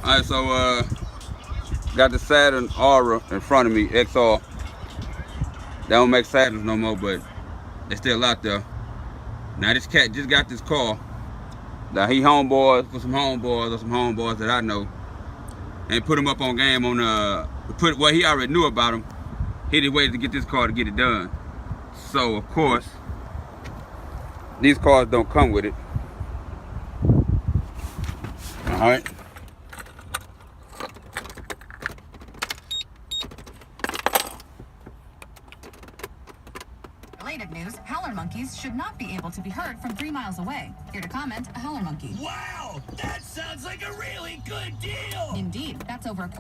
Alright, so got the Saturn Aura in front of me, XR. They don't make Saturns no more, but they're still out there. Now this cat just got this car. Now he homeboys for some homeboys or some homeboys that I know, and put him up on game on well, he already knew about him. He just waited to get this car to get it done. So of course, these cars don't come with it. All right. Related news, howler monkeys should not be able to be heard from 3 miles away. Here to comment, a howler monkey. Wow, that sounds like a really good deal. Indeed, that's over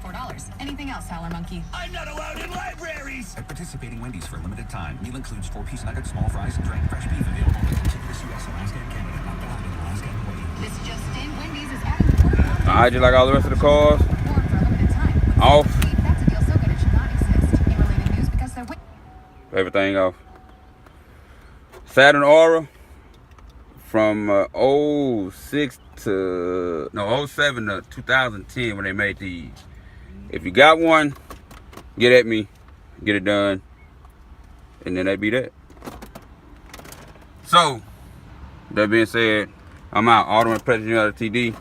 $4. Anything else, howler monkey? I'm not allowed in libraries. At participating Wendy's for a limited time, meal includes 4-piece nuggets, small fries, and drank fresh beef available in contiguous U.S., Alaska, and Canada. Not valid in Alaska and Hawaii. This just in, Wendy's is adding the $40. Alright, just like all the rest of the cars. For a limited time. Off. That's a deal so good it should not exist. In related news, because they're Everything off. Saturn Aura from 07 to 2010 when they made these. If you got one, get at me, get it done, and then that be that. So, that being said, I'm out. Alderman President of the TD.